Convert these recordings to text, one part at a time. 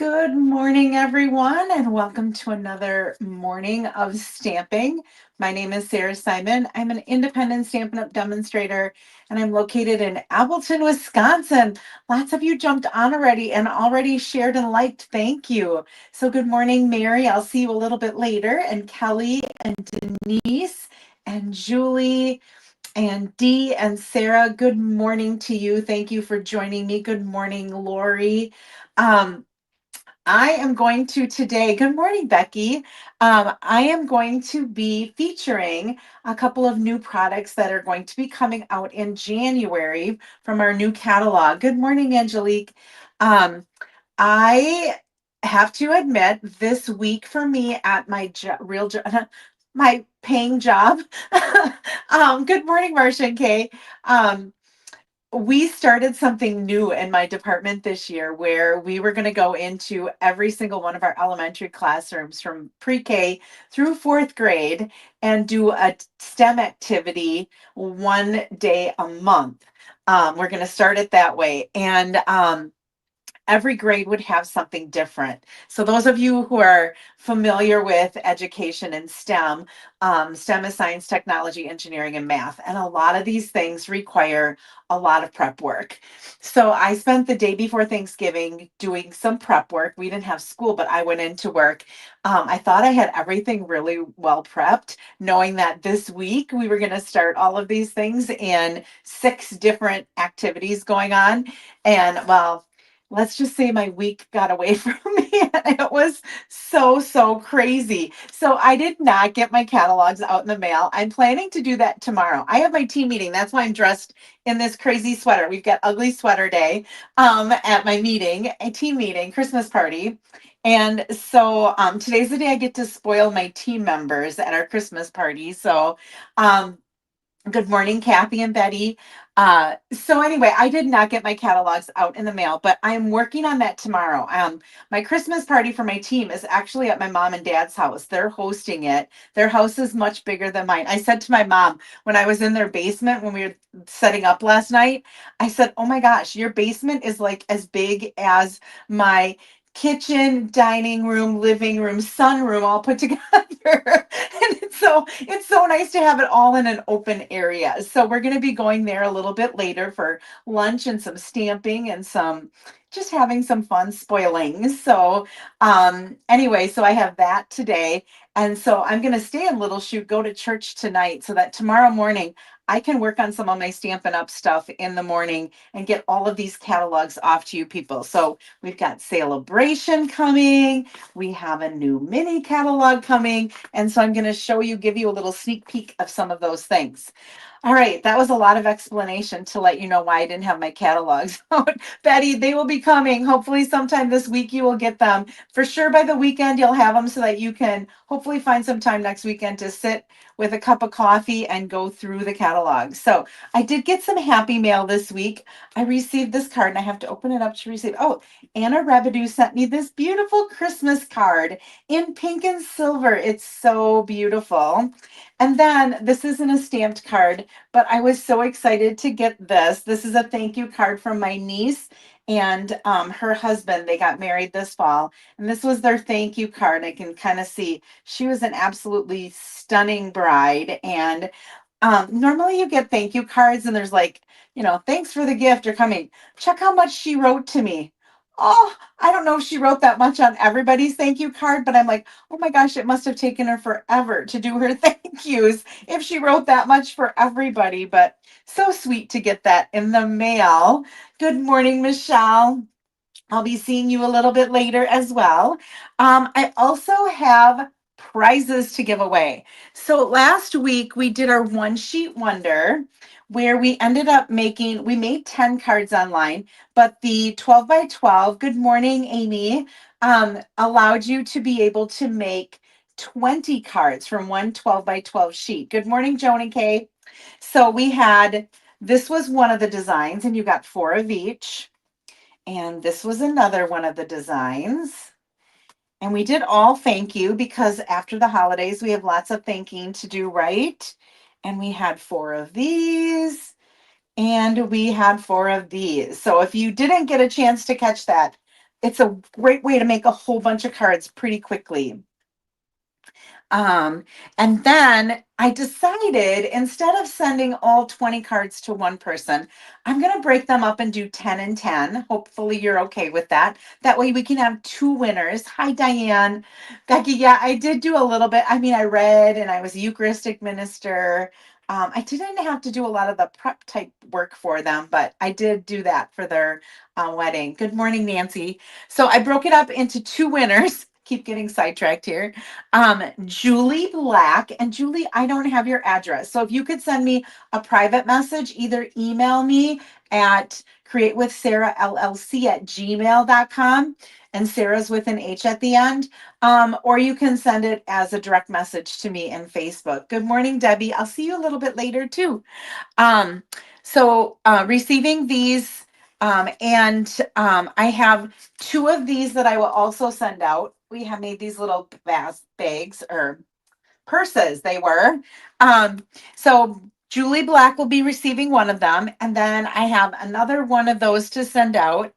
Good morning, everyone, and welcome to another morning of stamping. My name is Sarah Simon. I'm an independent Stampin' Up! Demonstrator, and I'm located in Appleton, Wisconsin. Lots of you jumped on already and already shared and liked. Thank you. So good morning, Mary. I'll see you a little bit later, and Kelly and Denise and Julie and Dee and Sarah. Good morning to you. Thank you for joining me. Good morning, Lori. I am going to today, good morning, Becky. I am going to be featuring a couple of new products that are going to be coming out in January from our new catalog. Good morning, Angelique. I have to admit, this week for me at my real job, my paying job. Good morning, Marcia and Kay. Um, we started something new in my department this year where we were going to go into every single one of our elementary classrooms from pre-K through fourth grade and do a STEM activity one day a month. We're going to start it that way. And every grade would have something different. So those of you who are familiar with education in STEM, STEM is science, technology, engineering, and math. And a lot of these things require a lot of prep work. So I spent the day before Thanksgiving doing some prep work. We didn't have school, but I went into work. I thought I had everything really well prepped, knowing that this week we were going to start all of these things in 6 different activities going on. And well, let's just say my week got away from me. It was so crazy. So I did not get my catalogs out in the mail. I'm planning to do that tomorrow. I have my team meeting. That's why I'm dressed in this crazy sweater. We've got ugly sweater day at my meeting, a team meeting, Christmas party. And so today's the day I get to spoil my team members at our Christmas party. So good morning, Kathy and Betty. So anyway, I did not get my catalogs out in the mail, but I'm working on that tomorrow. My Christmas party for my team is actually at my mom and dad's house. They're hosting it. Their house is much bigger than mine. I said to my mom when I was in their basement when we were setting up last night, I said, "Oh my gosh, your basement is like as big as my kitchen, dining room, living room, sunroom all put together." And it's so nice to have it all in an open area. So we're going to be going there a little bit later for lunch and some stamping and some just having some fun spoiling. So anyway, so I have that today. And so I'm going to stay in Little Chute, go to church tonight so that tomorrow morning I can work on some of my Stampin' Up! Stuff in the morning and get all of these catalogs off to you people. So we've got Celebration coming. We have a new mini catalog coming. And so I'm going to show you, give you a little sneak peek of some of those things. All right, that was a lot of explanation to let you know why I didn't have my catalogs out. Betty, they will be coming. Hopefully sometime this week you will get them. For sure by the weekend you'll have them so that you can hopefully find some time next weekend to sit with a cup of coffee and go through the catalog. So I did get some happy mail this week. I received this card and I have to open it up to receive. Oh, Anna Rebidoux sent me this beautiful Christmas card in pink and silver. It's so beautiful. And then this isn't a stamped card, but I was so excited to get this. This is a thank you card from my niece and her husband. They got married this fall, and this was their thank you card. I can kind of see she was an absolutely stunning bride. And normally you get thank you cards, and there's like, thanks for the gift or coming. Check how much she wrote to me. Oh, I don't know if she wrote that much on everybody's thank you card, but I'm like, oh my gosh, it must have taken her forever to do her thank yous if she wrote that much for everybody. But so sweet to get that in the mail. Good morning, Michelle. I'll be seeing you a little bit later as well. I also have prizes to give away. So last week we did our one sheet wonder where we ended up we made 10 cards online, but the 12 by 12, good morning, Amy, allowed you to be able to make 20 cards from one 12 by 12 sheet. Good morning, Joan and Kay. So this was one of the designs and you got 4 of each. And this was another one of the designs. And we did all thank you because after the holidays, we have lots of thanking to do, right? And we had 4 of these and we had 4 of these. So if you didn't get a chance to catch that, it's a great way to make a whole bunch of cards pretty quickly. Um, and then I decided instead of sending all 20 cards to one person, I'm going to break them up and do 10 and 10. Hopefully, you're okay with that. That way, we can have two winners. Hi, Diane. Becky, yeah, I did do a little bit. I mean, I read and I was a Eucharistic minister. I didn't have to do a lot of the prep type work for them, but I did do that for their wedding. Good morning, Nancy. So I broke it up into two winners. Keep getting sidetracked here. Julie Black. And Julie, I don't have your address. So if you could send me a private message, either email me at createwithsarahllc@gmail.com. And Sarah's with an H at the end. Or you can send it as a direct message to me in Facebook. Good morning, Debbie. I'll see you a little bit later too. Um, Receiving these, I have two of these that I will also send out. We have made these little bags or purses, they were. So Julie Black will be receiving one of them, and then I have another one of those to send out.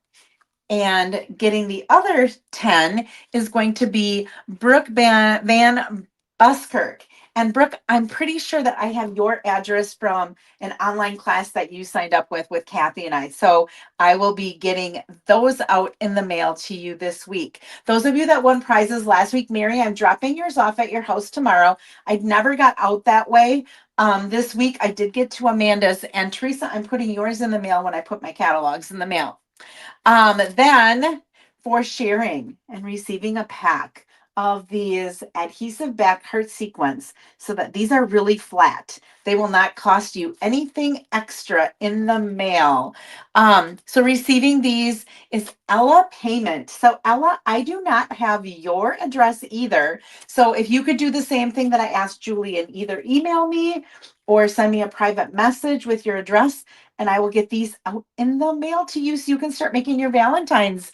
And getting the other 10 is going to be Brooke Van Buskirk. And Brooke, I'm pretty sure that I have your address from an online class that you signed up with Kathy and I. So I will be getting those out in the mail to you this week. Those of you that won prizes last week, Mary, I'm dropping yours off at your house tomorrow. I never got out that way. This week I did get to Amanda's, and Teresa, I'm putting yours in the mail when I put my catalogs in the mail. Then for sharing and receiving a pack of these adhesive back heart sequins, so that these are really flat. They will not cost you anything extra in the mail. So receiving these is Ella Payment. So Ella, I do not have your address either. So if you could do the same thing that I asked Julie and either email me or send me a private message with your address, and I will get these out in the mail to you so you can start making your Valentines.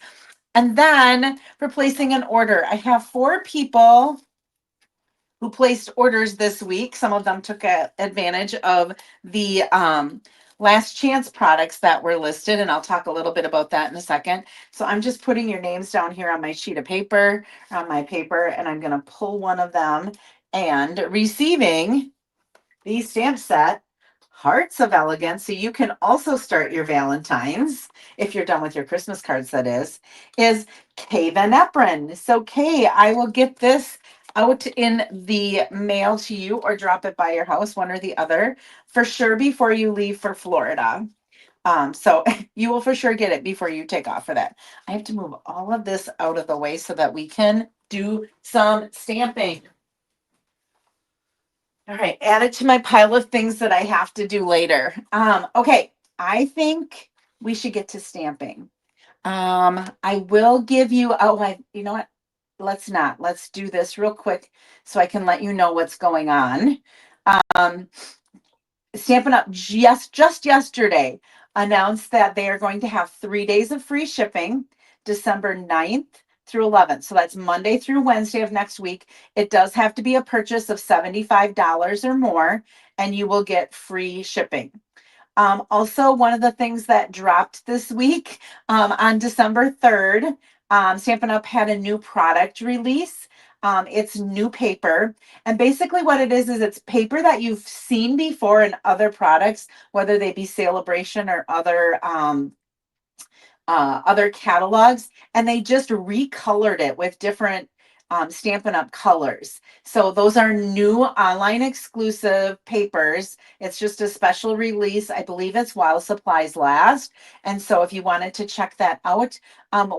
And then for placing an order, I have 4 people who placed orders this week. Some of them took advantage of the last chance products that were listed, and I'll talk a little bit about that in a second. So I'm just putting your names down here on my sheet of paper, on my paper, and I'm going to pull one of them. And receiving the stamp set, Hearts of Elegance, so you can also start your Valentines if you're done with your Christmas cards, that is Kay Van Epron. So Kay, I will get this out in the mail to you or drop it by your house, one or the other, for sure before you leave for Florida. So you will for sure get it before you take off for that. I have to move all of this out of the way so that we can do some stamping. All right, add it to my pile of things that I have to do later. Okay, I think we should get to stamping. I will give you, you know what? Let's not. Let's do this real quick so I can let you know what's going on. Um, Stampin' Up just yesterday announced that they are going to have 3 days of free shipping, December 9th through 11th. So that's Monday through Wednesday of next week. It does have to be a purchase of $75 or more, and you will get free shipping. Also, one of the things that dropped this week on December 3rd, Stampin' Up! Had a new product release. It's new paper. And basically, what it is it's paper that you've seen before in other products, whether they be Celebration or other catalogs, and they just recolored it with different Stampin' Up! Colors. So those are new online exclusive papers. It's just a special release. I believe it's while supplies last. And so if you wanted to check that out,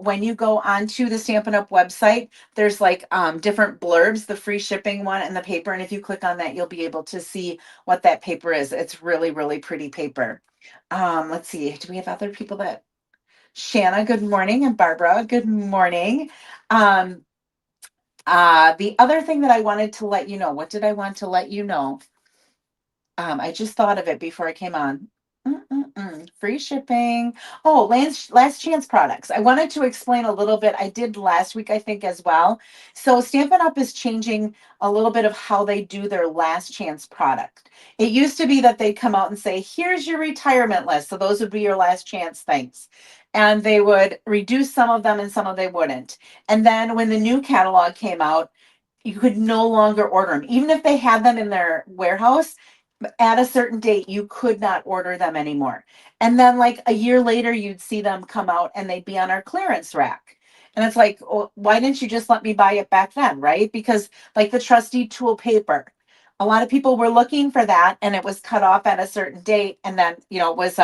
when you go onto the Stampin' Up! Website, there's like different blurbs, the free shipping one and the paper. And if you click on that, you'll be able to see what that paper is. It's really, really pretty paper. Let's see. Do we have other people that Shanna, good morning, and Barbara, good morning. The other thing that I wanted to let you know, what did I want to let you know? I just thought of it before I came on. Free shipping. Oh, last chance products. I wanted to explain a little bit. I did last week, I think, as well. So Stampin' Up! Is changing a little bit of how they do their last chance product. It used to be that they'd come out and say, here's your retirement list. So those would be your last chance things. and they would reduce some of them and some of they wouldn't. And then when the new catalog came out, you could no longer order them. Even if they had them in their warehouse, at a certain date, you could not order them anymore. And then, like a year later, you'd see them come out and they'd be on our clearance rack. And it's like, oh, why didn't you just let me buy it back then? Right? Because, like the trusty tool paper, a lot of people were looking for that and it was cut off at a certain date. And then, it was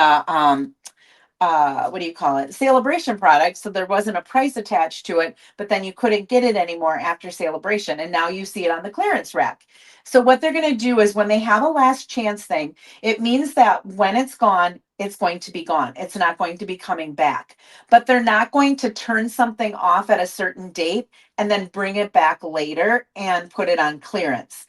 what do you call it, celebration product, so there wasn't a price attached to it, but then you couldn't get it anymore after celebration, and now you see it on the clearance rack. So what they're going to do is when they have a last chance thing, it means that when it's gone, it's going to be gone, it's not going to be coming back. But they're not going to turn something off at a certain date and then bring it back later and put it on clearance.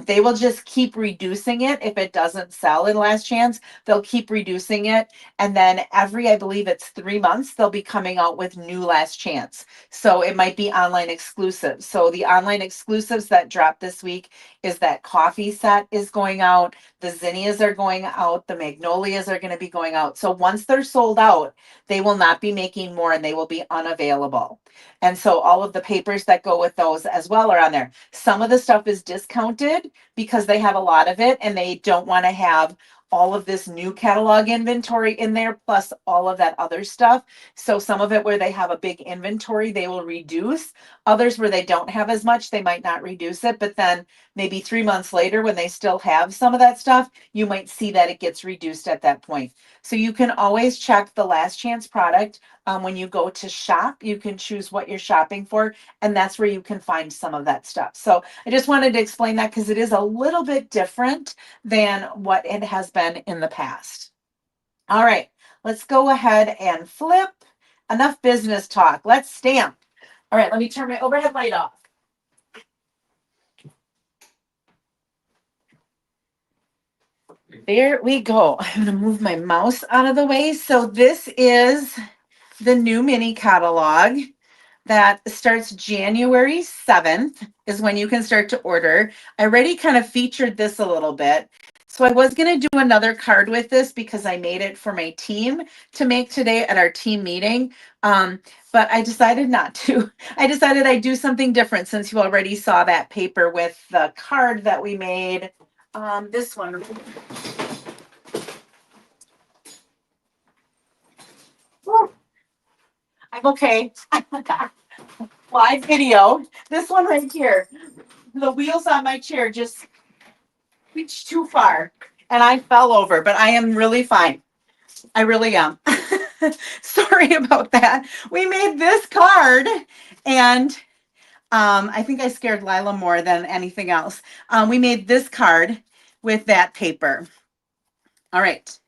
They will just keep reducing it. If it doesn't sell in last chance, they'll keep reducing it, and then every, I believe it's 3 months, they'll be coming out with new last chance. So it might be online exclusives. So the online exclusives that dropped this week is that coffee set is going out. The zinnias are going out. The magnolias are going to be going out. So once they're sold out, they will not be making more and they will be unavailable. And so all of the papers that go with those as well are on there. Some of the stuff is discounted because they have a lot of it and they don't want to have all of this new catalog inventory in there, plus all of that other stuff. So some of it where they have a big inventory, they will reduce. Others where they don't have as much, they might not reduce it. But then maybe 3 months later, when they still have some of that stuff, you might see that it gets reduced at that point. So you can always check the last chance product. When you go to shop, you can choose what you're shopping for, and that's where you can find some of that stuff. So I just wanted to explain that because it is a little bit different than what it has been in the past. All right, let's go ahead and flip. Enough business talk. Let's stamp. All right, let me turn my overhead light off. There we go. I'm going to move my mouse out of the way. So this is the new mini catalog that starts January 7th is when you can start to order. I already kind of featured this a little bit. So I was going to do another card with this because I made it for my team to make today at our team meeting. But I decided not to. I decided I'd do something different since you already saw that paper with the card that we made. This one. Woo. I'm okay. Live video. This one right here. The wheels on my chair just reached too far and I fell over, but I am really fine. I really am. Sorry about that. We made this card and I think I scared Lila more than anything else. We made this card with that paper. All right.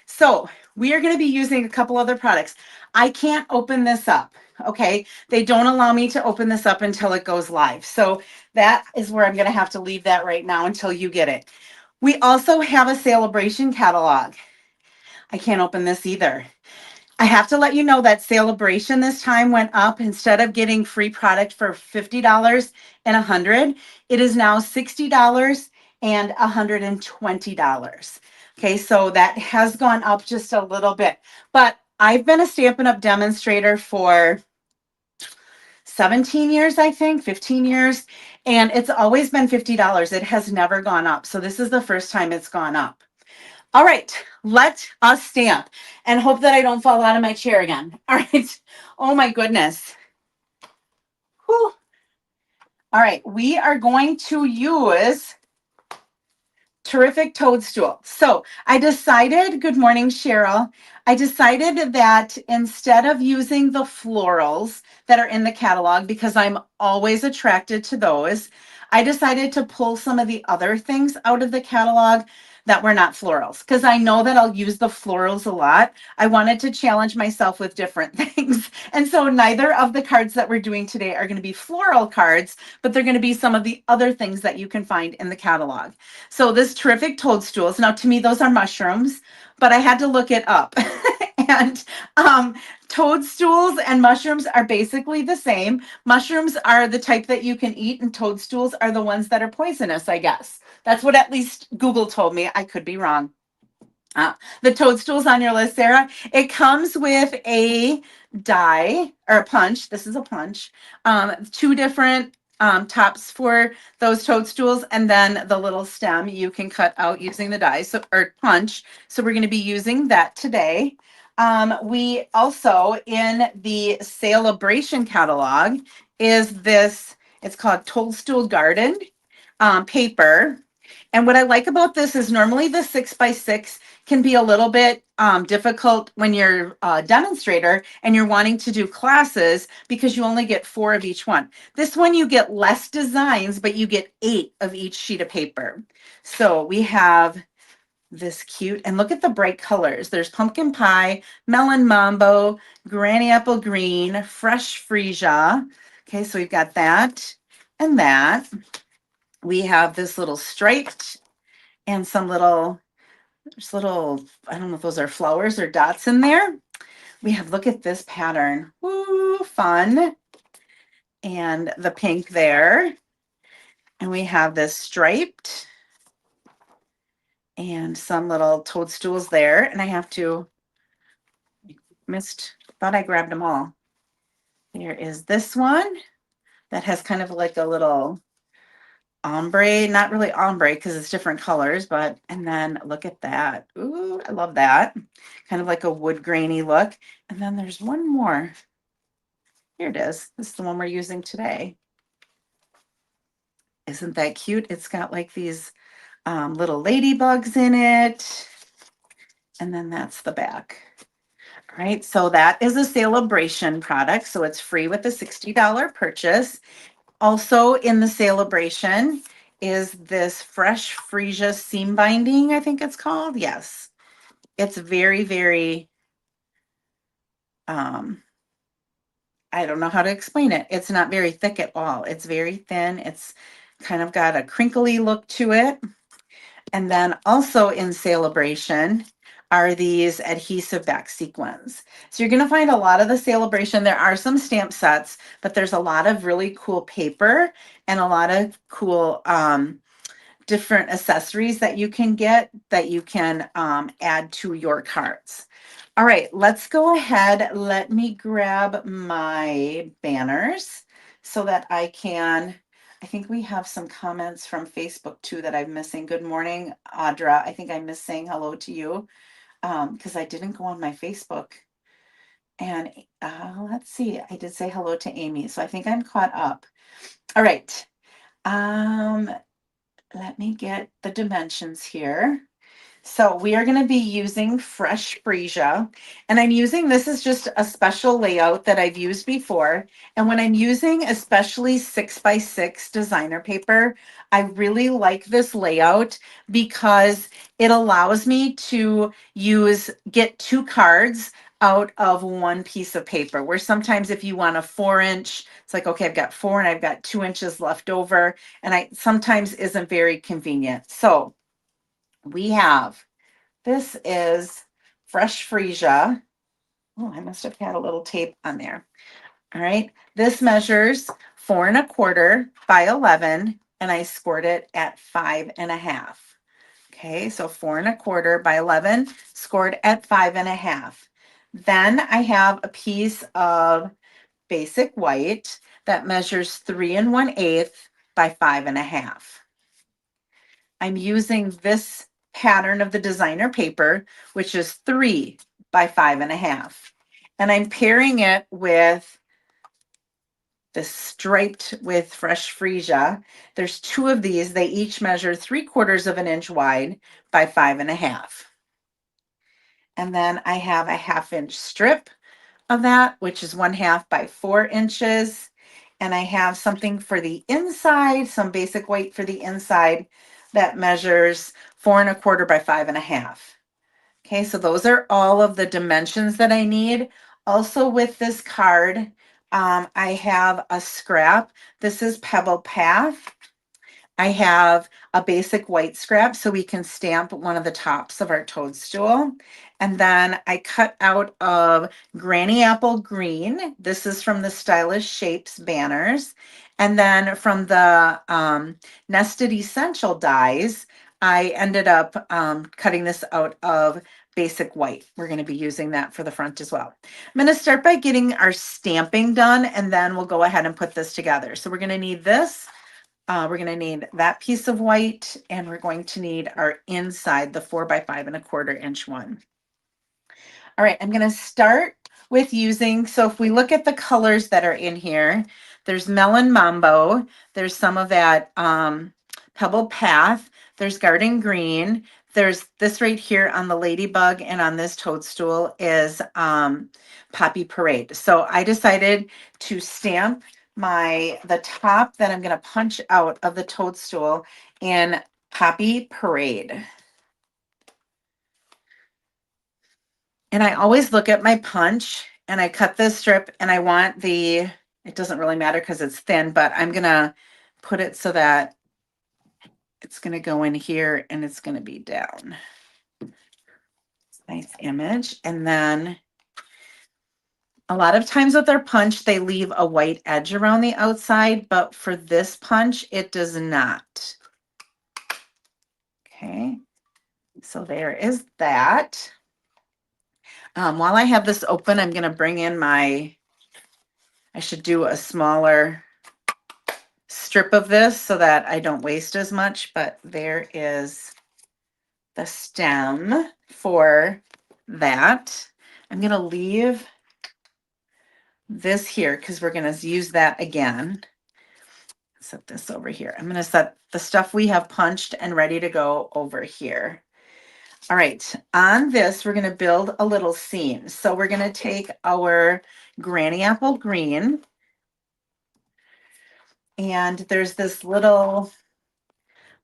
So we are going to be using a couple other products. I can't open this up. Okay. They don't allow me to open this up until it goes live. So that is where I'm going to have to leave that right now until you get it. We also have a celebration catalog. I can't open this either. I have to let you know that celebration this time went up. Instead of getting free product for $50 and $100, it is now $60 and $120. Okay, so that has gone up just a little bit. But I've been a Stampin' Up! Demonstrator for 17 years, I think, 15 years, and it's always been $50. It has never gone up. So this is the first time it's gone up. All right, let us stamp and hope that I don't fall out of my chair again. All right. Oh my goodness. Whew. All right, we are going to use Terrific Toadstool. So I decided, good morning, Cheryl. I decided that instead of using the florals that are in the catalog, because I'm always attracted to those, I decided to pull some of the other things out of the catalog that were not florals, because I know that I'll use the florals a lot. I wanted to challenge myself with different things. And so neither of the cards that we're doing today are going to be floral cards, but they're going to be some of the other things that you can find in the catalog. So this Terrific Toadstools, now to me, those are mushrooms, but I had to look it up. And toadstools and mushrooms are basically the same. Mushrooms are the type that you can eat, and toadstools are the ones that are poisonous, I guess. That's what at least Google told me. I could be wrong. The Toadstool's on your list, Sarah. It comes with a die or a punch. This is a punch. Two different tops for those toadstools, and then the little stem you can cut out using the die, so or punch. So we're going to be using that today. We also, in the celebration catalog, is this. It's called Toadstool Garden paper. And what I like about this is normally the 6x6 can be a little bit difficult when you're a demonstrator and you're wanting to do classes because you only get 4 of each one. This one you get less designs, but you get 8 of each sheet of paper. So we have this cute, and look at the bright colors. There's pumpkin pie, melon mambo, granny apple green, fresh freesia. Okay, so we've got that and that. We have this little striped and some little, there's little, I don't know if those are flowers or dots in there. We have, look at this pattern. Woo, fun. And the pink there. And we have this striped and some little toadstools there. And I have to, thought I grabbed them all. There is this one that has kind of like a little ombre, not really ombre because it's different colors, but, and then look at that. Ooh, I love that. Kind of like a wood grainy look. And then there's one more. Here it is. This is the one we're using today. Isn't that cute? It's got like these little ladybugs in it. And then that's the back. All right, so that is a celebration product. So it's free with a $60 purchase. Also in the celebration is this fresh freesia seam binding, I think it's called. Yes. It's very, very, I don't know how to explain it. It's not very thick at all. It's very thin. It's kind of got a crinkly look to it. And then also in celebration are these adhesive back sequins. So you're going to find a lot of the celebration. There are some stamp sets, but there's a lot of really cool paper and a lot of cool different accessories that you can get that you can add to your cards. All right, let's go ahead. Let me grab my banners so that I can, I think we have some comments from Facebook too that I'm missing. Good morning, Audra. I think I missed saying hello to you because I didn't go on my Facebook. And let's see, I did say hello to Amy, so I think I'm caught up. All right. Let me get the dimensions here. So we are going to be using fresh freesia, and I'm using, this is just a special layout that I've used before. And when I'm using especially 6x6 designer paper, I really like this layout because it allows me to get 2 cards out of one piece of paper, where sometimes if you want a 4-inch, it's like, okay, I've got 4 and I've got 2 inches left over, and I sometimes isn't very convenient. So we have, this is fresh freesia. Oh, I must have had a little tape on there. All right. This measures 4 1/4 by 11, and I scored it at 5 1/2. Okay. So 4 1/4 by 11, scored at 5 1/2. Then I have a piece of basic white that measures 3 1/8 by 5 1/2. I'm using this pattern of the designer paper, which is 3 by 5 1/2. And I'm pairing it with the striped with fresh freesia. There's 2 of these. They each measure 3/4 of an inch wide by 5 1/2. And then I have a 1/2 inch strip of that, which is 1/2 by 4 inches. And I have something for the inside, some basic white for the inside that measures 4 1/4 by 5 1/2. Okay, so those are all of the dimensions that I need. Also with this card, I have a scrap. This is Pebble Path. I have a basic white scrap so we can stamp one of the tops of our toadstool. And then I cut out of Granny Apple Green. This is from the Stylish Shapes banners. And then from the Nested Essential dies, I ended up cutting this out of basic white. We're going to be using that for the front as well. I'm going to start by getting our stamping done, and then we'll go ahead and put this together. So we're going to need this. We're going to need that piece of white, and we're going to need our inside, the 4 by 5¼ one. All right, I'm going to start with using, so if we look at the colors that are in here, there's Melon Mambo, there's some of that Pebble Path, there's Garden Green, there's this right here on the Ladybug, and on this Toadstool is Poppy Parade. So I decided to stamp the top that I'm going to punch out of the Toadstool in Poppy Parade. And I always look at my punch and I cut this strip, and I want it doesn't really matter because it's thin, but I'm going to put it so that it's going to go in here and it's going to be down. Nice image. And then a lot of times with their punch, they leave a white edge around the outside, but for this punch, it does not. Okay, so there is that. While I have this open, I'm going to bring in I should do a smaller strip of this so that I don't waste as much, but there is the stem for that. I'm going to leave this here because we're going to use that again. Set this over here. I'm going to set the stuff we have punched and ready to go over here. All right, on this, we're going to build a little seam. So we're going to take our Granny Apple Green, and there's this little,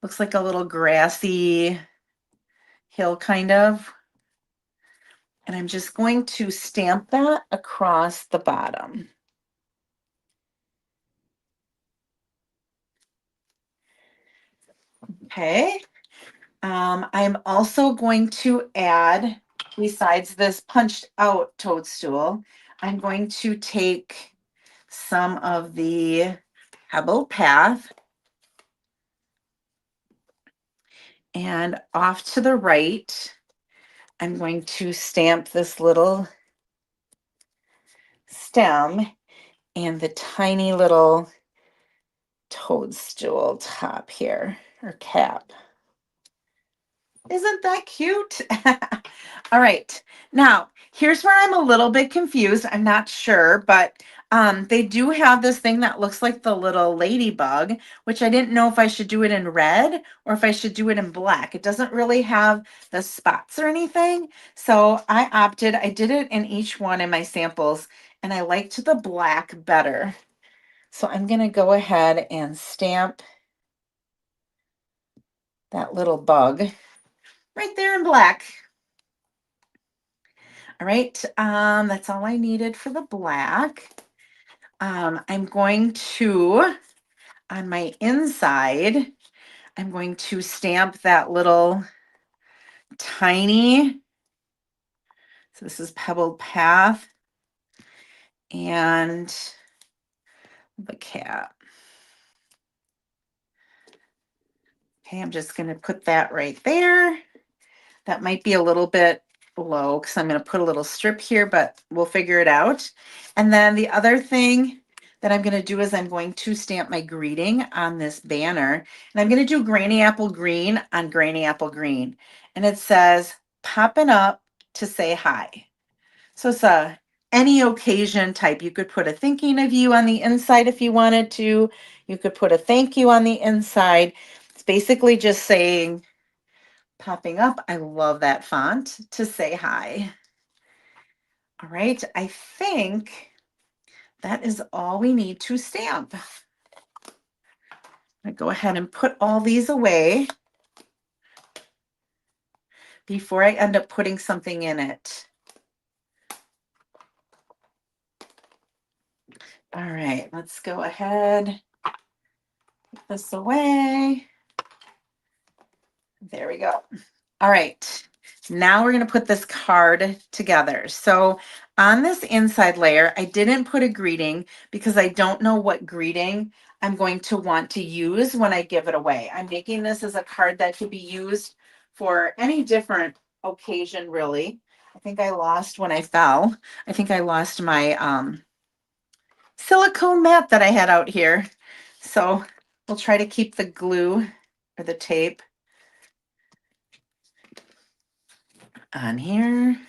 looks like a little grassy hill kind of. And I'm just going to stamp that across the bottom. Okay. I'm also going to add, besides this punched out Toadstool, I'm going to take some of the Pebble Path, and off to the right, I'm going to stamp this little stem and the tiny little toadstool top here, or cap. Isn't that cute? All right, now here's where I'm a little bit confused. I'm not sure, but they do have this thing that looks like the little ladybug, which I didn't know if I should do it in red or if I should do it in black. It doesn't really have the spots or anything. So I did it in each one in my samples, and I liked the black better. So I'm going to go ahead and stamp that little bug right there in black. All right, that's all I needed for the black. I'm going to, on my inside, I'm going to stamp that little tiny, so this is Pebble Path, and the cap. Okay, I'm just going to put that right there. That might be a little bit low because I'm going to put a little strip here, but we'll figure it out. And then the other thing that I'm going to do is I'm going to stamp my greeting on this banner. And I'm going to do Granny Apple Green on Granny Apple Green. And it says, "Popping up to say hi." So it's a any occasion type. You could put a thinking of you on the inside if you wanted to. You could put a thank you on the inside. It's basically just saying, popping up. I love that font to say hi. All right, I think that is all we need to stamp. I'm going to go ahead and put all these away before I end up putting something in it. All right, let's go ahead, put this away. There we go. All right, now we're going to put this card together. So on this inside layer, I didn't put a greeting because I don't know what greeting I'm going to want to use when I give it away. I'm making this as a card that could be used for any different occasion, really. I think I lost when I fell. I think I lost my silicone mat that I had out here. So we'll try to keep the glue or the tape on here.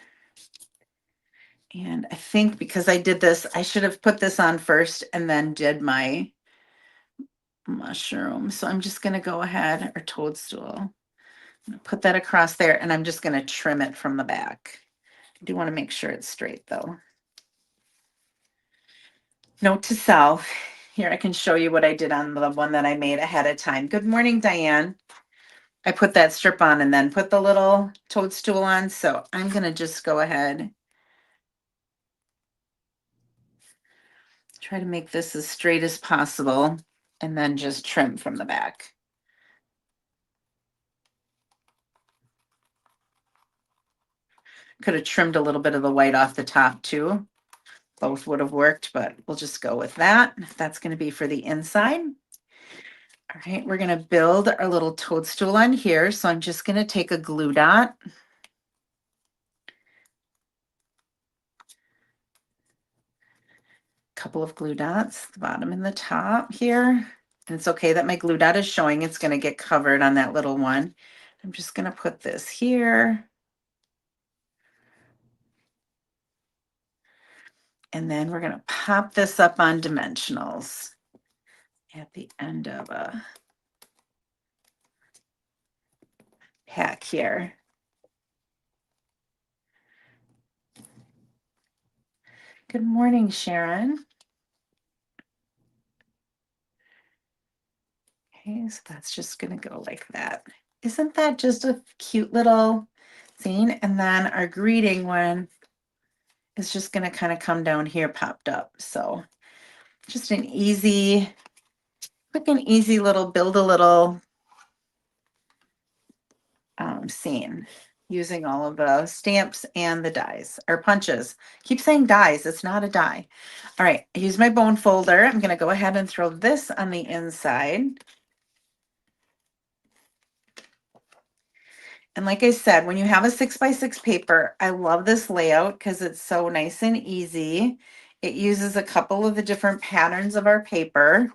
And I think because I did this, I should have put this on first and then did my mushroom. So I'm just going to go ahead, or toadstool, put that across there, and I'm just going to trim it from the back. I do want to make sure it's straight though. Note to self, here I can show you what I did on the one that I made ahead of time. Good morning, Diane. I put that strip on and then put the little toadstool on. So I'm going to just go ahead, try to make this as straight as possible, and then just trim from the back. Could have trimmed a little bit of the white off the top too. Both would have worked, but we'll just go with that. That's going to be for the inside. All right, we're going to build our little toadstool on here. So I'm just going to take a glue dot. Couple of glue dots, the bottom and the top here. And it's okay that my glue dot is showing. It's going to get covered on that little one. I'm just going to put this here. And then we're going to pop this up on dimensionals at the end of a pack here. Good morning, Sharon. Okay, so that's just going to go like that. Isn't that just a cute little scene? And then our greeting one is just going to kind of come down here, popped up. So just an easy, quick and easy little build a little scene using all of the stamps and the dies or punches. Keep saying dies, it's not a die. All right, I use my bone folder. I'm going to go ahead and throw this on the inside. And like I said, when you have a 6x6 paper, I love this layout because it's so nice and easy. It uses a couple of the different patterns of our paper,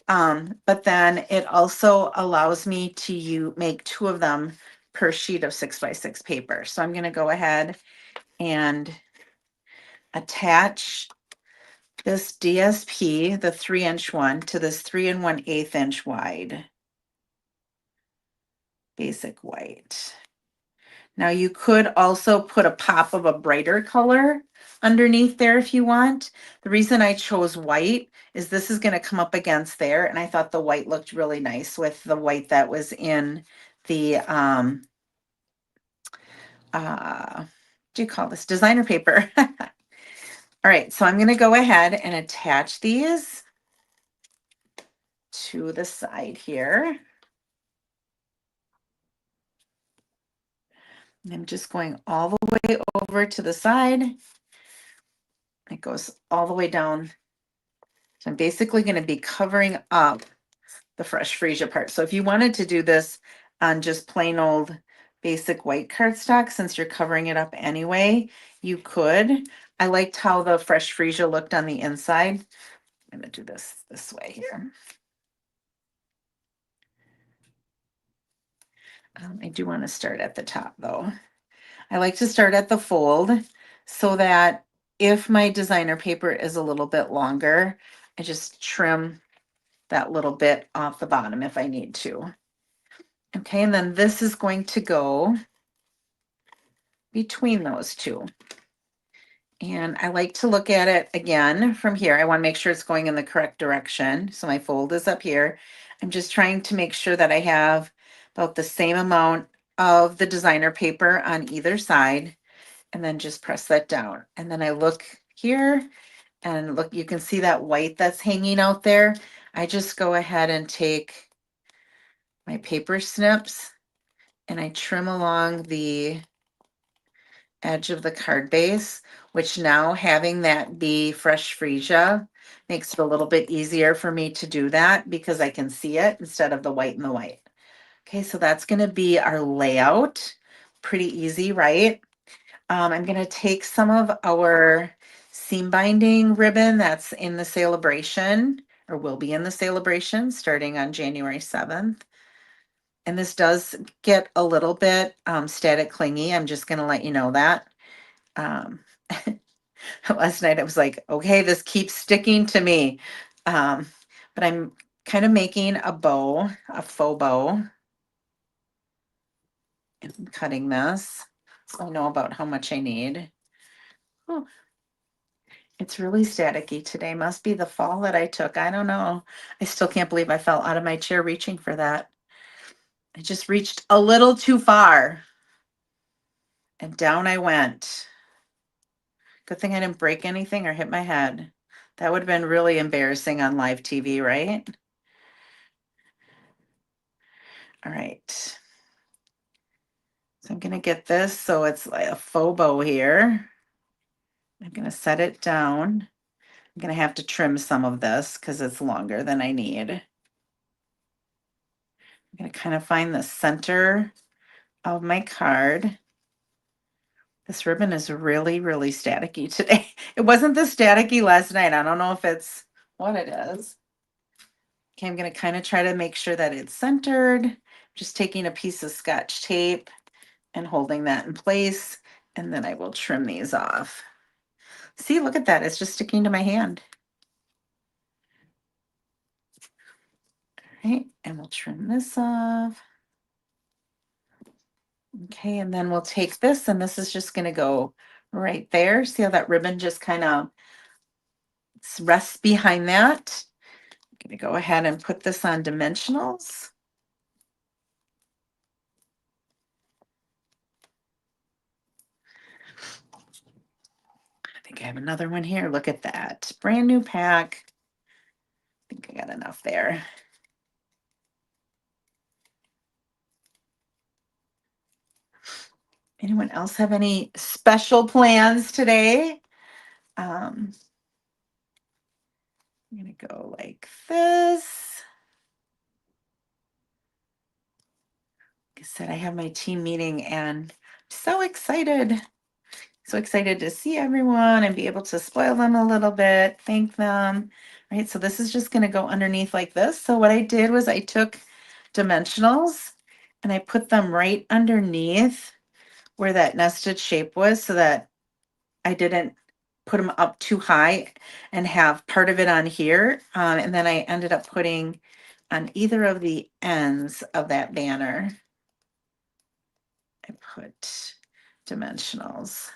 but then it also allows me to make 2 of them per sheet of 6x6 paper. So I'm going to go ahead and attach this DSP, the 3-inch one, to this 3 1/8 inch wide basic white. Now you could also put a pop of a brighter color underneath there if you want. The reason I chose white is this is going to come up against there, and I thought the white looked really nice with the white that was in the what do you call this, designer paper. All right, so I'm going to go ahead and attach these to the side here. And I'm just going all the way over to the side. It goes all the way down. So I'm basically going to be covering up the fresh freesia part. So if you wanted to do this on just plain old basic white cardstock, since you're covering it up anyway, you could. I liked how the fresh freesia looked on the inside. I'm going to do this way here. I do want to start at the top though. I like to start at the fold so that if my designer paper is a little bit longer, I just trim that little bit off the bottom if I need to. Okay, and then this is going to go between those two. And I like to look at it again from here. I want to make sure it's going in the correct direction. So my fold is up here. I'm just trying to make sure that I have about the same amount of the designer paper on either side, and then just press that down. And then I look here and look, you can see that white that's hanging out there. I just go ahead and take my paper snips and I trim along the edge of the card base, which now having that be fresh freesia, Makes it a little bit easier for me to do that because I can see it instead of the white and the white. Okay, so that's going to be our layout. Pretty easy, right? I'm going to take some of our seam binding ribbon that's in the celebration, or will be in the celebration starting on January 7th. And this does get a little bit static clingy. I'm just going to let you know that. Um, last night I was like, okay, this keeps sticking to me. But I'm kind of making a bow, a faux bow. I'm cutting this so I know about how much I need. Oh, it's really staticky today. Must be the fall that I took. I don't know. I still can't believe I fell out of my chair reaching for that. I just reached a little too far and down I went. Good thing I didn't break anything or hit my head. That would have been really embarrassing on live TV, right? All right. So I'm going to get this so it's like a faux bow here. I'm going to set it down. I'm going to have to trim some of this because it's longer than I need. I'm going to kind of find the center of my card. This ribbon is really, really staticky today. It wasn't this staticky last night. I don't know if it's what it is. Okay, I'm going to kind of try to make sure that it's centered. Just taking a piece of Scotch tape and holding that in place, and then I will trim these off. See, look at that. It's just sticking to my hand. All right, and we'll trim this off. Okay, and then we'll take this, and this is just going to go right there. See how that ribbon just kind of rests behind that? I'm going to go ahead and put this on dimensionals. I think I have another one here. Look at that. Brand new pack. I think I got enough there. Anyone else have any special plans today? I'm going to go like this. Like I said, I have my team meeting and I'm so excited. So excited to see everyone and be able to spoil them a little bit, thank them. Right, so this is just going to go underneath like this. So what I did was I took dimensionals and I put them right underneath where that nested shape was so that I didn't put them up too high and have part of it on here. And then I ended up putting on either of the ends of that banner, I put dimensionals.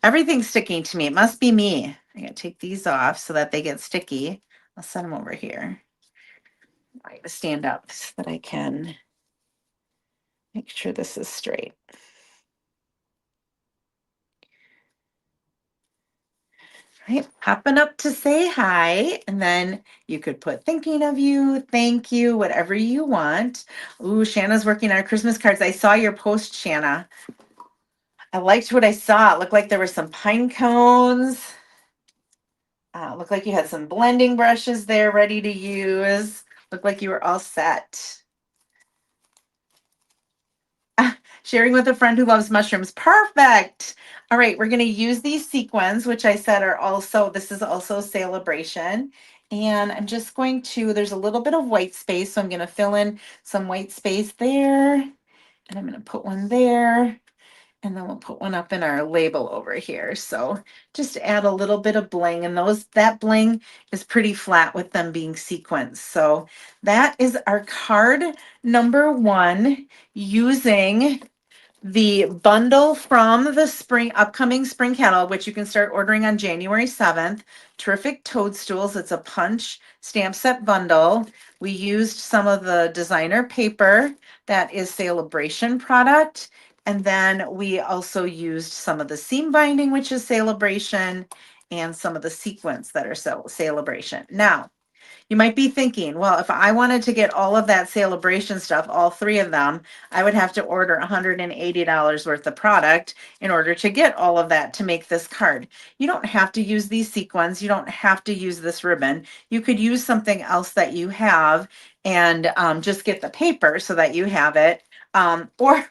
Everything's sticking to me. It must be me. I gotta take these off so that they get sticky. I'll set them over here. I gotta stand up so that I can make sure this is straight. Right, popping up to say hi, and then you could put thinking of you, thank you, whatever you want. Ooh, Shanna's working on Christmas cards. I saw your post, Shanna. I liked what I saw. It looked like there were some pine cones. Looked like you had some blending brushes there ready to use. Looked like you were all set. Sharing with a friend who loves mushrooms. Perfect. All right, we're going to use these sequins, which I said are also, this is also celebration. And I'm just going to, there's a little bit of white space, so I'm going to fill in some white space there. And I'm going to put one there. And then we'll put one up in our label over here. So just add a little bit of bling, and that bling is pretty flat with them being sequenced. So that is our card number 1 using the bundle from the upcoming spring catalog, which you can start ordering on January 7th. Terrific Toadstools. It's a punch stamp set bundle. We used some of the designer paper that is celebration product. And then we also used some of the seam binding, which is celebration, and some of the sequins that are celebration. Now, You might be thinking, well, if I wanted to get all of that celebration stuff, all three of them, I would have to order $180 worth of product in order to get all of that to make this card. You don't have to use these sequins. You don't have to use this ribbon. You could use something else that you have and just get the paper so that you have it. Or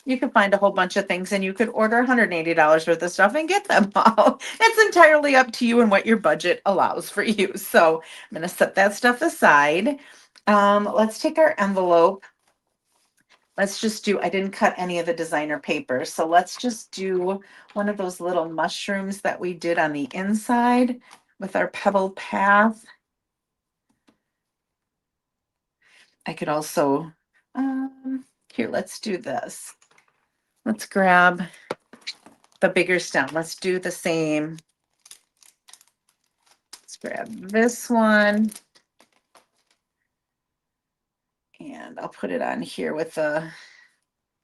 you could find a whole bunch of things and you could order $180 worth of stuff and get them all. It's entirely up to you and what your budget allows for you. So I'm going to set that stuff aside. Let's take our envelope. Let's just do, I didn't cut any of the designer paper. So let's just do one of those little mushrooms that we did on the inside with our pebble path. I could also, here, let's do this. Let's grab the bigger stem. Let's do the same. Let's grab this one. And I'll put it on here with the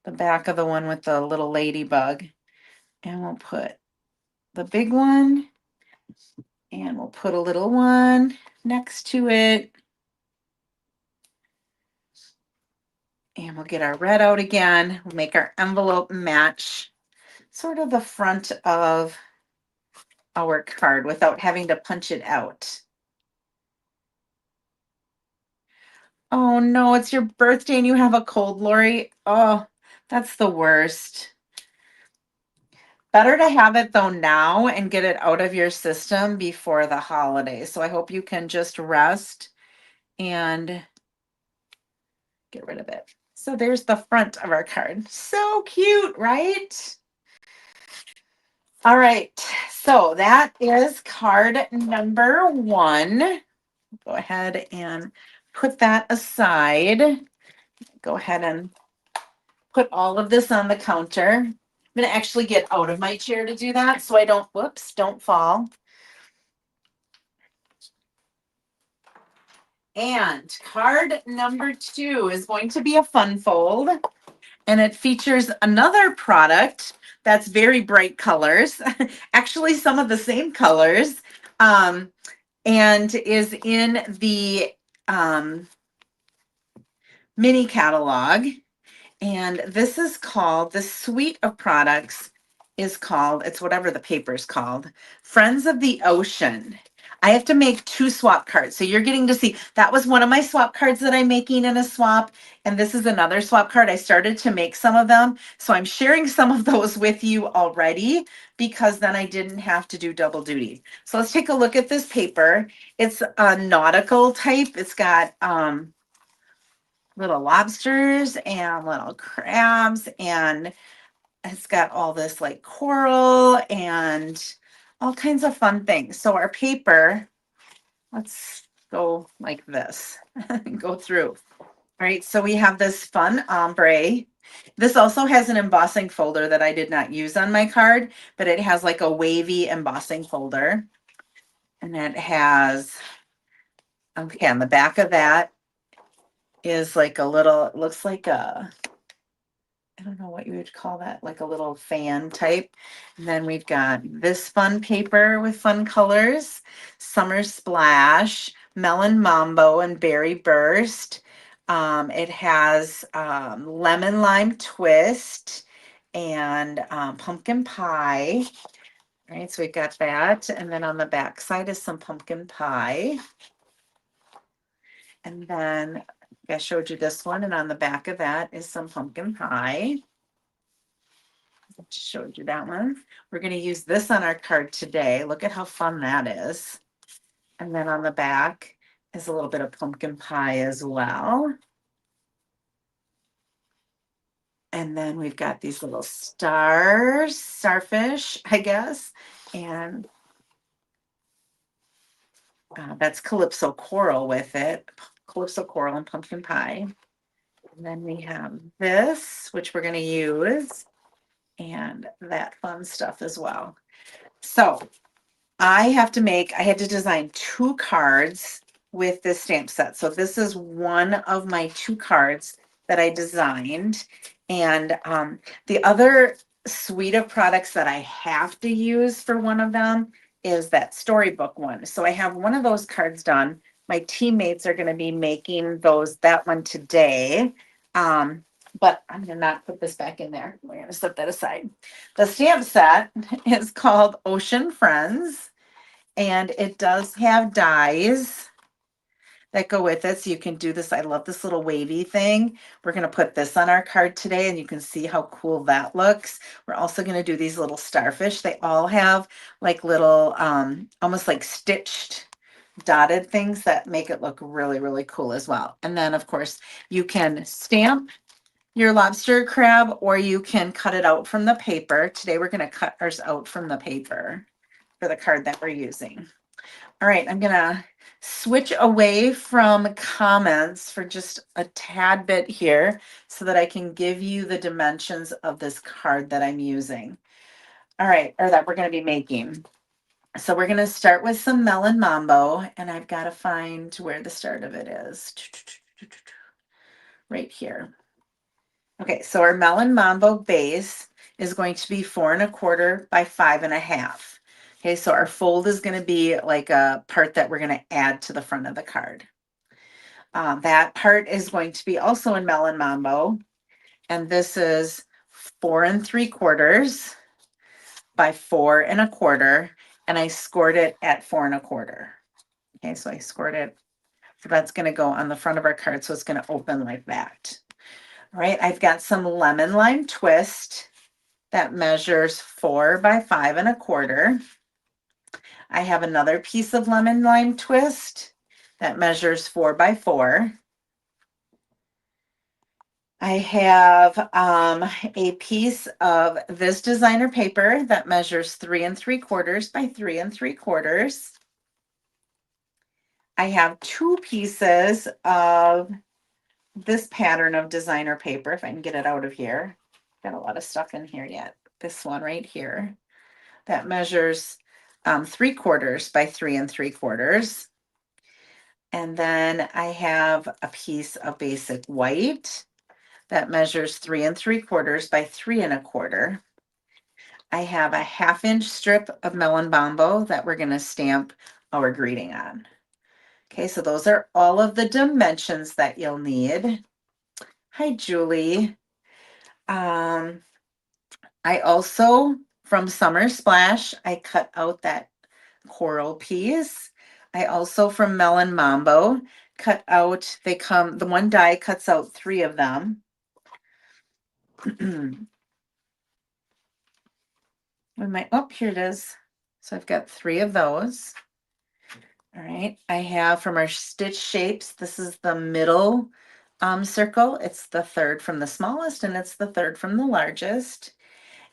back of the one with the little ladybug. And we'll put the big one. And we'll put a little one next to it. And we'll get our red out again. We'll make our envelope match sort of the front of our card without having to punch it out. Oh no, it's your birthday and you have a cold, Lori. Oh, that's the worst. Better to have it though now and get it out of your system before the holidays. So I hope you can just rest and get rid of it. So there's the front of our card. So cute, right? All right, so that is card number 1. Go ahead and put that aside. Go ahead and put all of this on the counter. I'm going to actually get out of my chair to do that so I don't, whoops, don't fall. And card number 2 is going to be a fun fold. And it features another product that's very bright colors, actually some of the same colors, and is in the mini catalog. And this is called, the suite of products is called, it's whatever the paper is called, Friends of the Ocean. I have to make 2 swap cards. So you're getting to see, that was one of my swap cards that I'm making in a swap. And this is another swap card. I started to make some of them. So I'm sharing some of those with you already because then I didn't have to do double duty. So let's take a look at this paper. It's a nautical type. It's got little lobsters and little crabs, and it's got all this like coral and all kinds of fun things. So our paper, let's go like this and go through. All right, so we have this fun ombre. This also has an embossing folder that I did not use on my card, but it has like a wavy embossing folder. And it has, okay, on the back of that is like a little, it looks like a, I don't know what you would call that, like a little fan type. And then we've got this fun paper with fun colors, Summer Splash, Melon Mambo, and Berry Burst. It has lemon lime twist and pumpkin pie. All right, so we've got that. And then on the back side is some pumpkin pie. And then I showed you this one, and on the back of that is some pumpkin pie. I just showed you that one. We're going to use this on our card today. Look at how fun that is. And then on the back is a little bit of pumpkin pie as well. And then we've got these little stars, starfish, I guess. And that's Calypso Coral with it. Calypso Coral and pumpkin pie. And then we have this, which we're going to use, and that fun stuff as well. So I had to design 2 cards with this stamp set. So this is one of my 2 cards that I designed. And the other suite of products that I have to use for one of them is that storybook one. So I have one of those cards done My teammates are going to be making that one today. Um, but I'm going to not put this back in there. We're going to set that aside. The stamp set is called Ocean Friends, and it does have dies that go with it. So you can do this. I love this little wavy thing. We're going to put this on our card today, and you can see how cool that looks. We're also going to do these little starfish. They all have like little, almost like stitched dotted things that make it look really, really cool as well. And then of course you can stamp your lobster crab, or you can cut it out from the paper. Today we're going to cut ours out from the paper for the card that we're using. All right, I'm gonna switch away from comments for just a tad bit here so that I can give you the dimensions of this card that I'm using. All right, or that we're gonna be making. So we're gonna start with some Melon Mambo, and I've got to find where the start of it is. Right here. Okay, so our Melon Mambo base is going to be 4¼ by 5½. Okay, so our fold is going to be like a part that we're going to add to the front of the card. That part is going to be also in Melon Mambo, and this is 4¾ by 4¼ and I scored it at 4¼ Okay, so I scored it. So that's going to go on the front of our card, so it's going to open like that. All right, I've got some lemon lime twist that measures 4 by 5¼ I have another piece of lemon lime twist that measures 4 by 4 I have a piece of this designer paper that measures 3¾ by 3¾ I have 2 pieces of this pattern of designer paper, if I can get it out of here. Got a lot of stuff in here yet. This one right here that measures 3/4 by 3¾ And then I have a piece of basic white that measures 3¾ by 3¼ I have a 1/2 inch strip of Melon Mambo that we're going to stamp our greeting on. Okay, so those are all of the dimensions that you'll need. Hi, Julie. I also, from Summer Splash, I cut out that coral piece. I also, from Melon Mambo, cut out, the one die cuts out 3 of them. Here it is. So I've got 3 of those. All right, I have from our stitch shapes, this is the middle circle. It's the 3rd from the smallest, and it's the 3rd from the largest.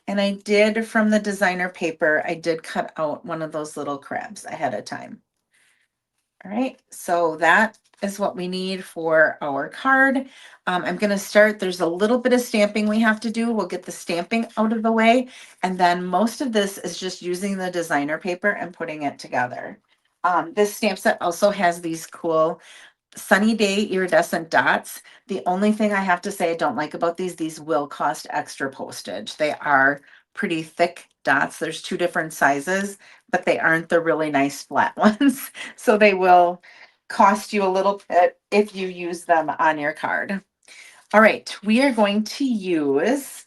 And I did, from the designer paper, I did cut out one of those little crabs ahead of time. All right, so that is what we need for our card. I'm going to start, there's a little bit of stamping we have to do. We'll get the stamping out of the way. And then most of this is just using the designer paper and putting it together. This stamp set also has these cool sunny day iridescent dots. The only thing I have to say I don't like about these will cost extra postage. They are pretty thick dots. There's 2 different sizes, but they aren't the really nice flat ones. So they will cost you a little bit if you use them on your card. All right, we are going to use,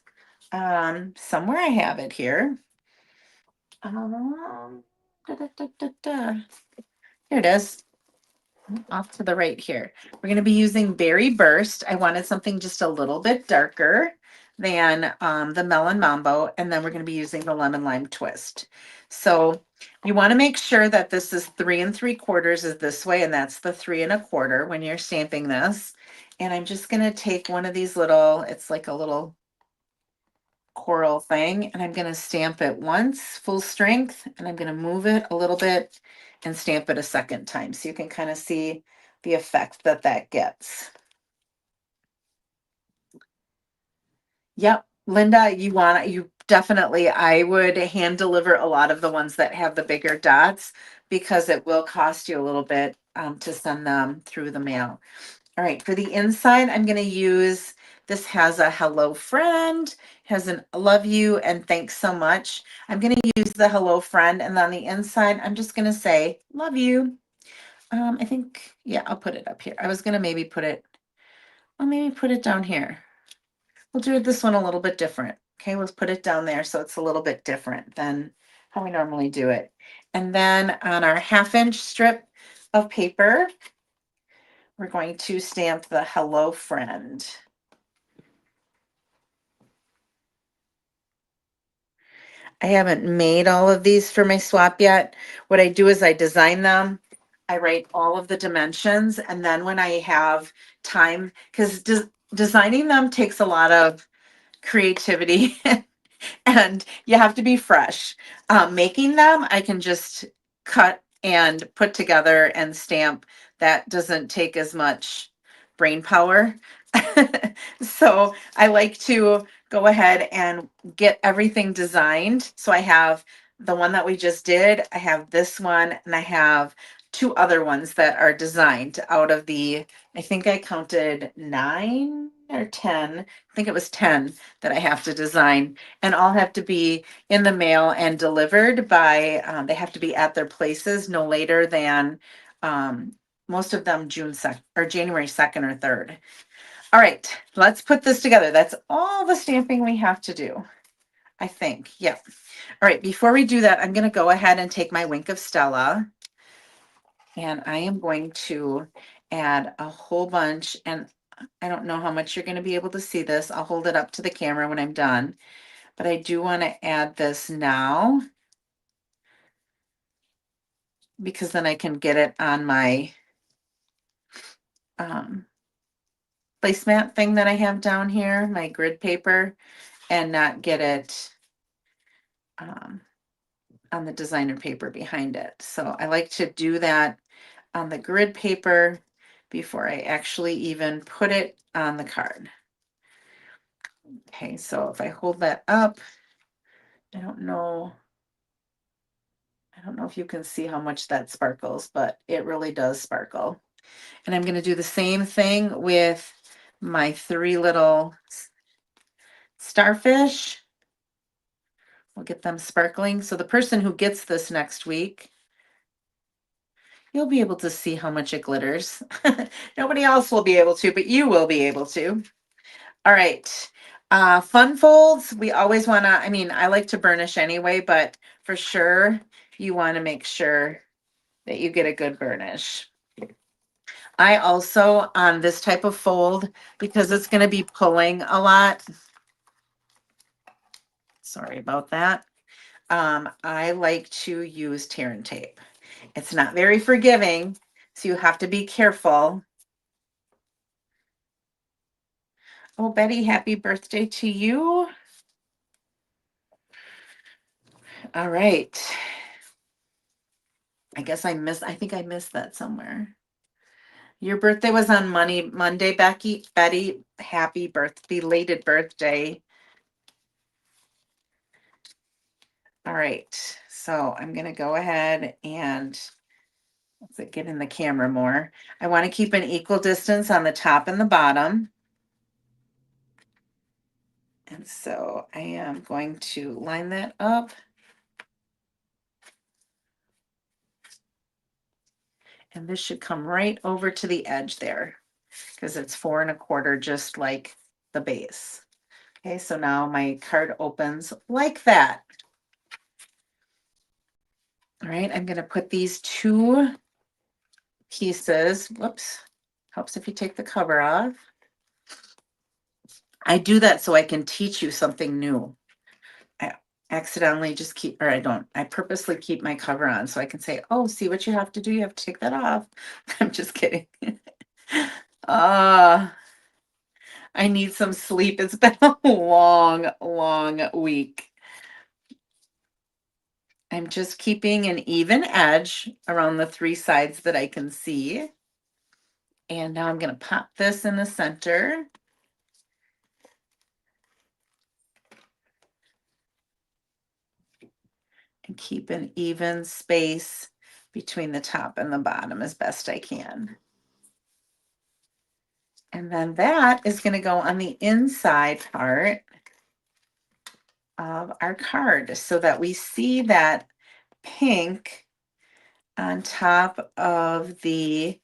somewhere I have it here. Here it is. Off to the right here. We're going to be using Berry Burst. I wanted something just a little bit darker than the Melon Mambo, and then we're going to be using the Lemon Lime Twist. So you want to make sure that this is 3¾ is this way, and that's the 3¼ when you're stamping this. And I'm just going to take one of these little, it's like a little coral thing, and I'm going to stamp it once full strength, and I'm going to move it a little bit and stamp it a second time so you can kind of see the effect that that gets. Yep, Linda, you definitely, I would hand deliver a lot of the ones that have the bigger dots because it will cost you a little bit to send them through the mail. All right, for the inside, I'm going to use, this has a hello friend, has an love you and thanks so much. I'm going to use the hello friend, and on the inside, I'm just going to say love you. I think, yeah, I'll put it up here. I was gonna maybe put it, I'll maybe put it down here. We'll do this one a little bit different. Okay, let's put it down there so it's a little bit different than how we normally do it. And then on our 1/2 inch strip of paper, we're going to stamp the hello friend. I haven't made all of these for my swap yet. What I do is I design them. I write all of the dimensions, and then when I have time, because designing them takes a lot of creativity and you have to be fresh. Making them, I can just cut and put together and stamp. That doesn't take as much brain power. So I like to go ahead and get everything designed. So I have the one that we just did, I have this one, and I have two other ones that are designed out of the, I think I counted 9 or 10. I think it was 10 that I have to design, and all have to be in the mail and delivered by, they have to be at their places no later than, um, most of them June 2nd or January 2nd or 3rd. All right, let's put this together. That's all the stamping we have to do, I think. Yep. All right, before we do that, I'm going to go ahead and take my Wink of Stella, and I am going to add a whole bunch, and I don't know how much you're going to be able to see this. I'll hold it up to the camera when I'm done, but I do want to add this now because then I can get it on my placemat thing that I have down here, my grid paper, and not get it on the designer paper behind it. So I like to do that on the grid paper before I actually even put it on the card. Okay, so if I hold that up, I don't know if you can see how much that sparkles, but it really does sparkle. And I'm going to do the same thing with my 3 little starfish. We'll get them sparkling. So the person who gets this next week, you'll be able to see how much it glitters. Nobody else will be able to, but you will be able to. All right. Fun folds, we always want to, I mean, I like to burnish anyway, but for sure, you want to make sure that you get a good burnish. I also, on this type of fold, because it's going to be pulling a lot, sorry about that, I like to use tear and tape. It's not very forgiving, so you have to be careful. Oh, Betty, happy birthday to you. All right. I guess I think I missed that somewhere. Your birthday was on Monday, Becky. Betty, happy belated birthday. All right, so I'm gonna go ahead and let's get in the camera more. I want to keep an equal distance on the top and the bottom. And so I am going to line that up. And this should come right over to the edge there because it's 4 1/4, just like the base. Okay, so now my card opens like that. All right, I'm going to put these 2 pieces, whoops, helps if you take the cover off. I do that so I can teach you something new. I accidentally just keep, or I don't, I purposely keep my cover on so I can say, oh, see what you have to do. You have to take that off. I'm just kidding. I need some sleep. It's been a long, long week. I'm just keeping an even edge around the 3 sides that I can see. And now I'm going to pop this in the center. And keep an even space between the top and the bottom as best I can. And then that is going to go on the inside part of our card so that we see that pink on top of the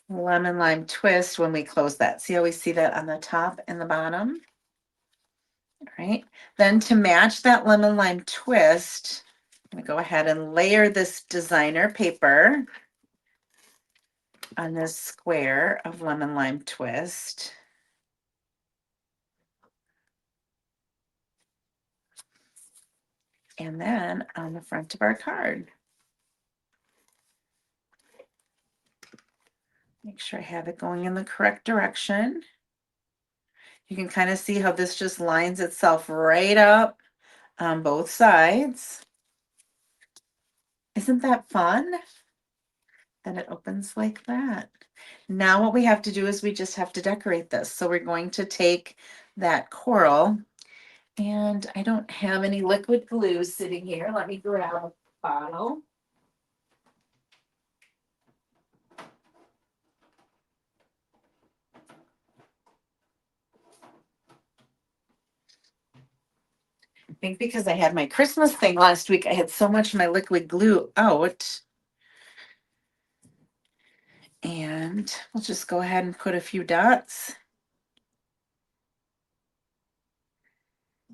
lemon lime twist when we close that. See how we see that on the top and the bottom? All right. Then to match that lemon lime twist, I'm going to go ahead and layer this designer paper on this square of lemon lime twist. And then on the front of our card. Make sure I have it going in the correct direction. You can kind of see how this just lines itself right up on both sides. Isn't that fun? Then it opens like that. Now what we have to do is we just have to decorate this. So we're going to take that coral, and I don't have any liquid glue sitting here. Let me grab a bottle. I think because I had my Christmas thing last week, I had so much of my liquid glue out. And we'll just go ahead and put a few dots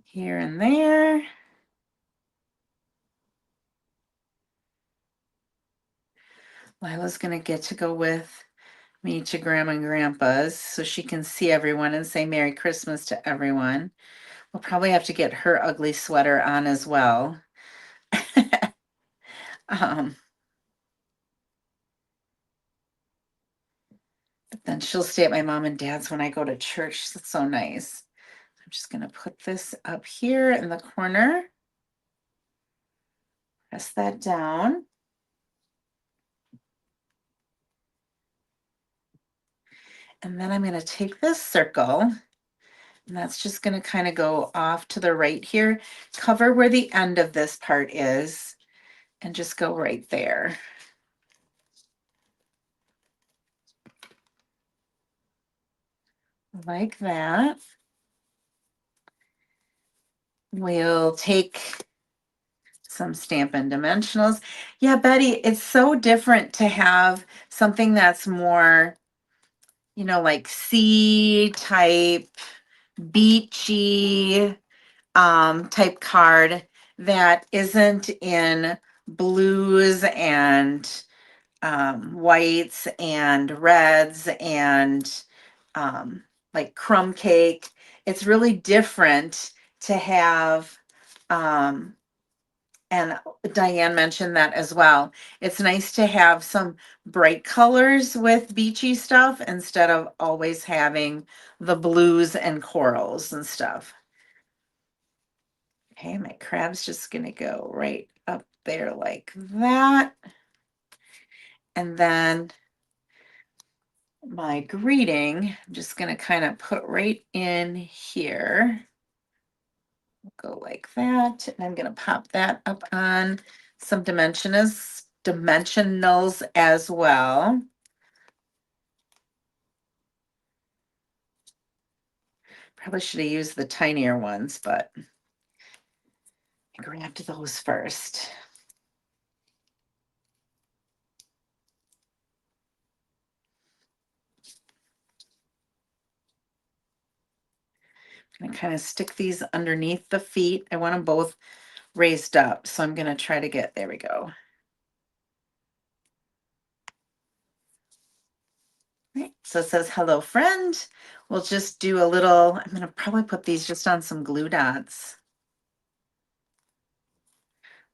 here and there. Lila's going to get to go with me to Grandma and Grandpa's so she can see everyone and say Merry Christmas to everyone. We'll probably have to get her ugly sweater on as well. um, but then she'll stay at my mom and dad's when I go to church. That's so nice. I'm just going to put this up here in the corner. Press that down. And then I'm going to take this circle, and that's just going to kind of go off to the right here, cover where the end of this part is, and just go right there. Like that. We'll take some Stampin' Dimensionals. Yeah, Betty, it's so different to have something that's more, you know, like sea type, beachy type card that isn't in blues and whites and reds and like crumb cake. It's really different to have, and Diane mentioned that as well. It's nice to have some bright colors with beachy stuff instead of always having the blues and corals and stuff. Okay, my crab's just gonna go right up there like that. And then my greeting, I'm just going to kind of put right in here. Go like that. And I'm going to pop that up on some dimensionals as well. Probably should have used the tinier ones, but I grabbed those first. I'm going to kind of stick these underneath the feet. I want them both raised up, so I'm going to try to get, there we go. Right, so it says, hello, friend. We'll just do a little, I'm going to probably put these just on some glue dots.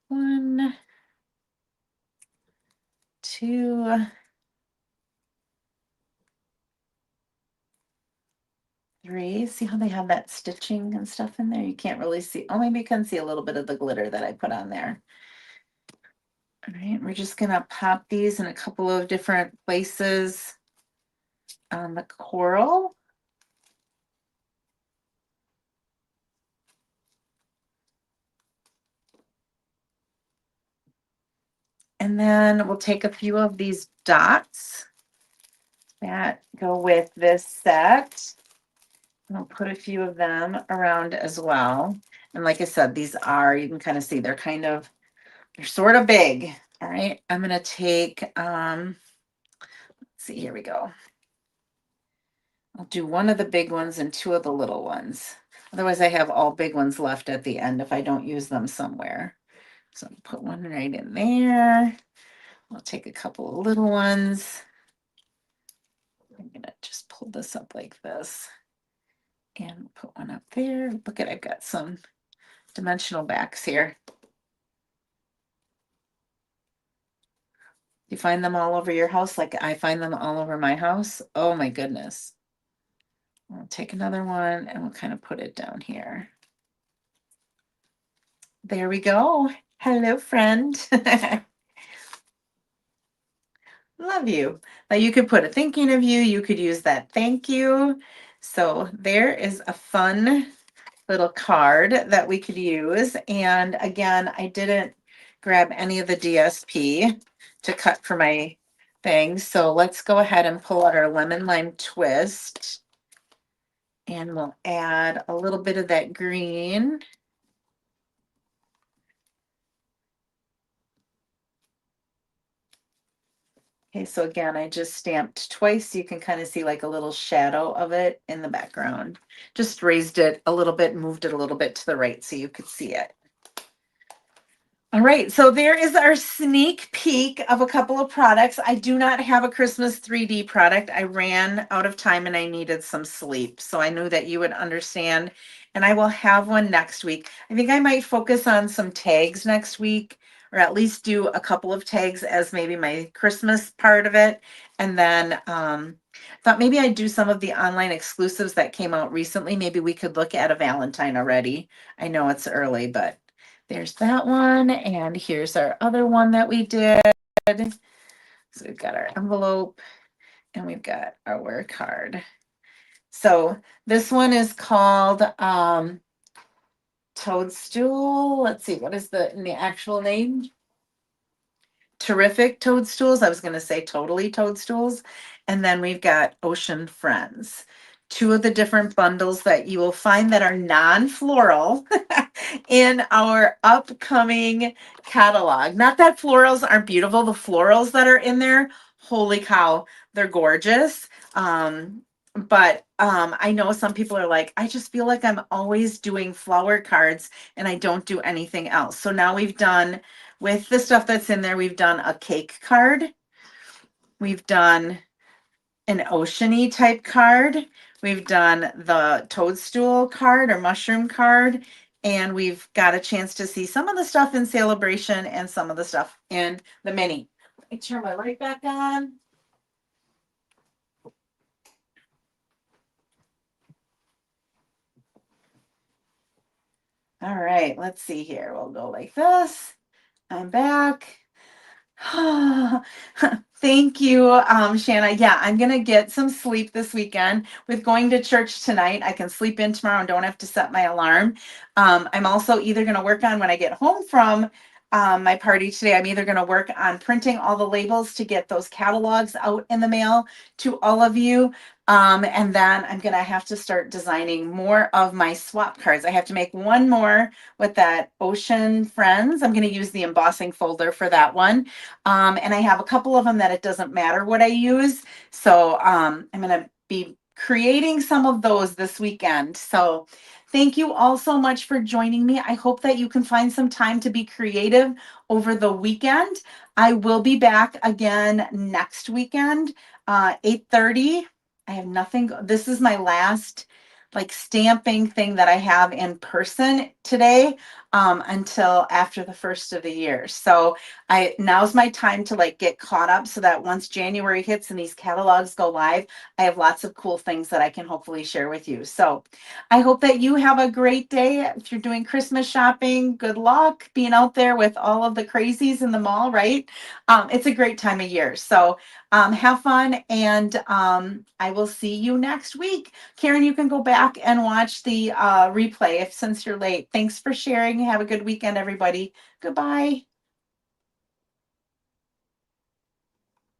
1, 2, 3. See how they have that stitching and stuff in there? You can't really see. Oh, maybe you can see a little bit of the glitter that I put on there. All right, we're just going to pop these in a couple of different places on the coral. And then we'll take a few of these dots that go with this set. And I'll put a few of them around as well. And like I said, these are, you can kind of see they're sort of big. All right, I'm going to take, let's see, here we go. I'll do one of the big ones and two of the little ones. Otherwise, I have all big ones left at the end if I don't use them somewhere. So I'll put one right in there. I'll take a couple of little ones. I'm going to just pull this up like this and put one up there. Look at, I've got some dimensional backs here. You find them all over your house like I find them all over my house? Oh my goodness. I'll take another one and we'll kind of put it down here. There we go. Hello, friend. Love you. Now you could put a thinking of you. You could use that thank you. So there is a fun little card that we could use. And again, I didn't grab any of the DSP to cut for my things. So let's go ahead and pull out our lemon lime twist. And we'll add a little bit of that green. Okay, so again, I just stamped twice. So you can kind of see like a little shadow of it in the background. Just raised it a little bit, moved it a little bit to the right so you could see it. All right, so there is our sneak peek of a couple of products. I do not have a Christmas 3D product. I ran out of time and I needed some sleep. So I knew that you would understand, and I will have one next week. I think I might focus on some tags next week, or at least do a couple of tags as maybe my Christmas part of it. And then thought maybe I'd do some of the online exclusives that came out recently. Maybe we could look at a Valentine already. I know it's early, but there's that one, and here's our other one that we did. So we've got our envelope, and we've got our card. So this one is called Toadstool. Let's see, what is the actual name? Terrific Toadstools. I was going to say totally Toadstools. And then we've got Ocean Friends. Two of the different bundles that you will find that are non-floral in our upcoming catalog. Not that florals aren't beautiful. The florals that are in there, holy cow, they're gorgeous. But I know some people are like, I just feel like I'm always doing flower cards and I don't do anything else. So now we've done, with the stuff that's in there, we've done a cake card. We've done an ocean-y type card. We've done the toadstool card or mushroom card. And we've got a chance to see some of the stuff in Celebration and some of the stuff in the mini. Let me turn my light back on. All right, let's see here. We'll go like this. I'm back. Thank you, Shanna. Yeah, I'm going to get some sleep this weekend. With going to church tonight, I can sleep in tomorrow and don't have to set my alarm. I'm also either going to work on, when I get home from my party today, I'm either going to work on printing all the labels to get those catalogs out in the mail to all of you. And then I'm going to have to start designing more of my swap cards. I have to make one more with that Ocean Friends. I'm going to use the embossing folder for that one. And I have a couple of them that it doesn't matter what I use. So I'm going to be creating some of those this weekend. So thank you all so much for joining me. I hope that you can find some time to be creative over the weekend. I will be back again next weekend, 8:30. I have nothing. This is my last like stamping thing that I have in person today until after the first of the year. So now's my time to like get caught up so that once January hits and these catalogs go live, I have lots of cool things that I can hopefully share with you. So I hope that you have a great day. If you're doing Christmas shopping, good luck being out there with all of the crazies in the mall, right? It's a great time of year. So have fun, and I will see you next week. Karen, you can go back and watch the replay since you're late. Thanks for sharing. Have a good weekend, everybody. Goodbye.